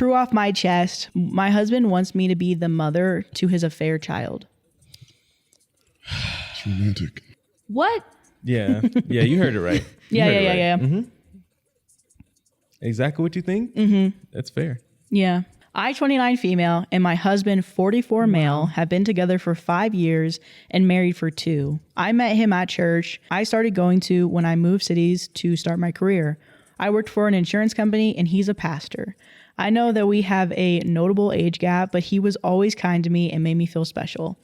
true off my chest. My husband wants me to be the mother to his affair child. It's romantic. What? Yeah. Yeah, you heard it right. Yeah. Mm-hmm. Exactly what you think? Mm-hmm. That's fair. Yeah. I, 29 female, and my husband, 44 male, have been together for 5 years and married for 2. I met him at church. I started going to when I moved cities to start my career. I worked for an insurance company, and he's a pastor. I know that we have a notable age gap, but he was always kind to me and made me feel special.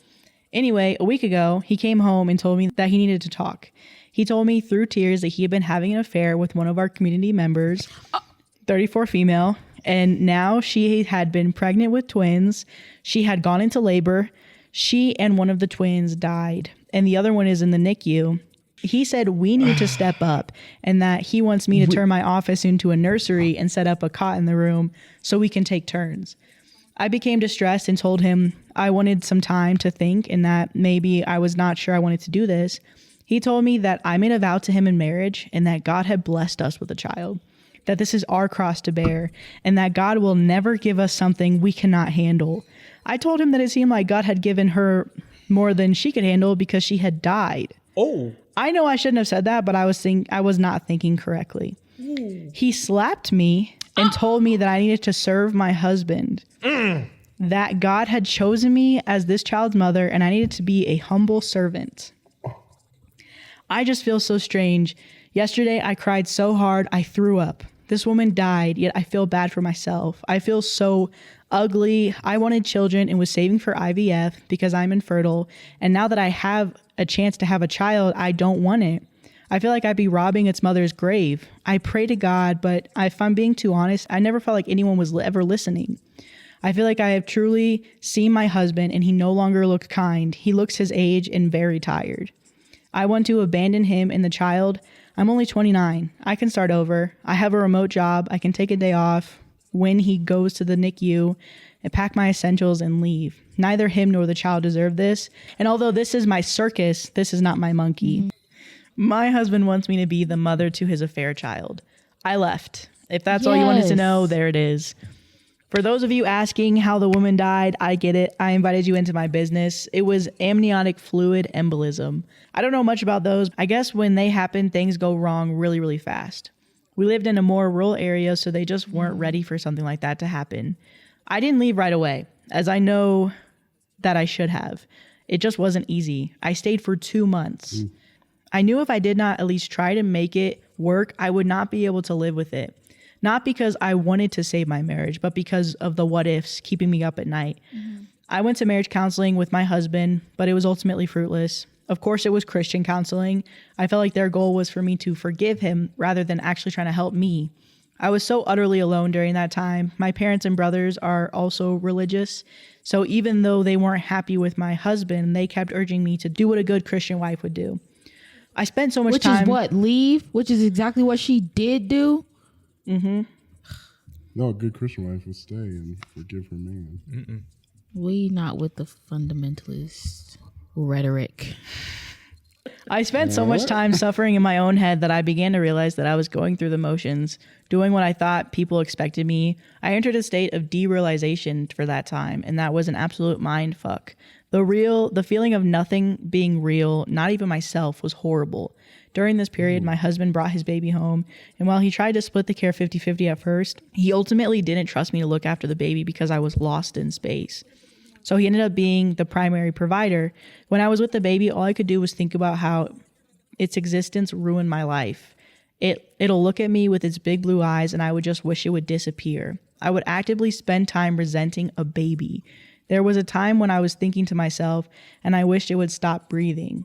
Anyway, a week ago, he came home and told me that he needed to talk. He told me through tears that he had been having an affair with one of our community members, 34 female, and now she had been pregnant with twins. She had gone into labor. She and one of the twins died, and the other one is in the NICU. He said we need to step up and that he wants me to turn my office into a nursery and set up a cot in the room so we can take turns. I became distressed and told him I wanted some time to think and that maybe I was not sure I wanted to do this. He told me that I made a vow to him in marriage and that God had blessed us with a child, that this is our cross to bear, and that God will never give us something we cannot handle. I told him that it seemed like God had given her more than she could handle because she had died. Oh. I know I shouldn't have said that, but I was not thinking correctly. He slapped me and told me that I needed to serve my husband, that God had chosen me as this child's mother, and I needed to be a humble servant. I just feel so strange. Yesterday, I cried so hard, I threw up. This woman died, yet I feel bad for myself. I feel so ugly. I wanted children and was saving for IVF because I'm infertile. And now that I have a chance to have a child, I don't want it. I feel like I'd be robbing its mother's grave. I pray to God, but if I'm being too honest, I never felt like anyone was ever listening. I feel like I have truly seen my husband and he no longer looks kind. He looks his age and very tired. I want to abandon him and the child. I'm only 29. I can start over. I have a remote job. I can take a day off when he goes to the NICU and pack my essentials and leave. Neither him nor the child deserve this. And although this is my circus, this is not my monkey. Mm-hmm. My husband wants me to be the mother to his affair child. I left. If that's all you wanted to know, there it is. For those of you asking how the woman died, I get it. I invited you into my business. It was amniotic fluid embolism. I don't know much about those. I guess when they happen, things go wrong really, really fast. We lived in a more rural area, so they just weren't ready for something like that to happen. I didn't leave right away, as I know that I should have. It just wasn't easy. I stayed for 2 months. I knew if I did not at least try to make it work, I would not be able to live with it. Not because I wanted to save my marriage, but because of the what ifs keeping me up at night. Mm-hmm. I went to marriage counseling with my husband, but it was ultimately fruitless. Of course, it was Christian counseling. I felt like their goal was for me to forgive him rather than actually trying to help me. I was so utterly alone during that time. My parents and brothers are also religious. So even though they weren't happy with my husband, they kept urging me to do what a good Christian wife would do. I spent so much time. Which is what? Leave? Which is exactly what she did do? Mm-hmm. No, a good Christian wife would stay and forgive her man. Mm-mm. We not with the fundamentalist rhetoric. I spent so much time suffering in my own head that I began to realize that I was going through the motions, doing what I thought people expected me. I entered a state of derealization for that time, and that was an absolute mind fuck. The feeling of nothing being real, not even myself, was horrible. During this period, my husband brought his baby home, and while he tried to split the care 50-50 at first, he ultimately didn't trust me to look after the baby because I was lost in space. So he ended up being the primary provider. When I was with the baby, all I could do was think about how its existence ruined my life. It'll look at me with its big blue eyes, and I would just wish it would disappear. I would actively spend time resenting a baby. There was a time when I was thinking to myself, and I wished it would stop breathing.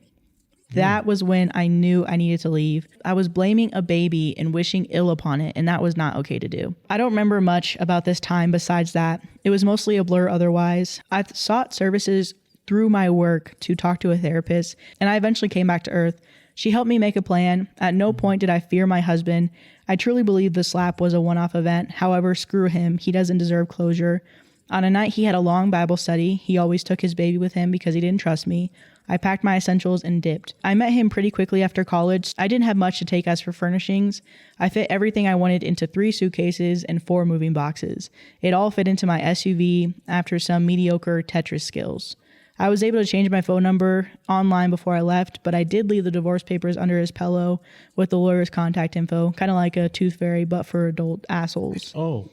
That was when I knew I needed to leave. I was blaming a baby and wishing ill upon it, and that was not okay to do. I don't remember much about this time besides that. It was mostly a blur otherwise. I sought services through my work to talk to a therapist, and I eventually came back to earth. She helped me make a plan. At no point did I fear my husband. I truly believe the slap was a one-off event. However, screw him. He doesn't deserve closure. On a night he had a long Bible study. He always took his baby with him because he didn't trust me. I packed my essentials and dipped. I met him pretty quickly after college. I didn't have much to take as for furnishings. I fit everything I wanted into 3 suitcases and 4 moving boxes. It all fit into my SUV after some mediocre Tetris skills. I was able to change my phone number online before I left, but I did leave the divorce papers under his pillow with the lawyer's contact info, kind of like a tooth fairy, but for adult assholes. Oh.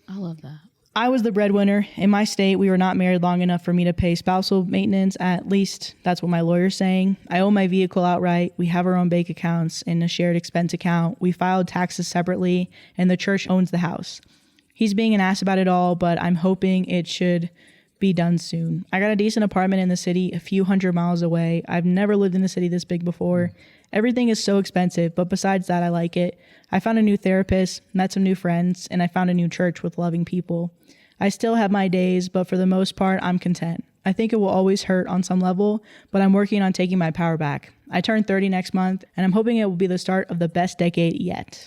I love that. I was the breadwinner. In my state, we were not married long enough for me to pay spousal maintenance. At least that's what my lawyer's saying. I own my vehicle outright. We have our own bank accounts and a shared expense account. We filed taxes separately, and the church owns the house. He's being an ass about it all, but I'm hoping it should be done soon. I got a decent apartment in the city a few hundred miles away. I've never lived in a city this big before. Everything is so expensive, but besides that, I like it. I found a new therapist, met some new friends, and I found a new church with loving people. I still have my days, but for the most part, I'm content. I think it will always hurt on some level, but I'm working on taking my power back. I turn 30 next month, and I'm hoping it will be the start of the best decade yet.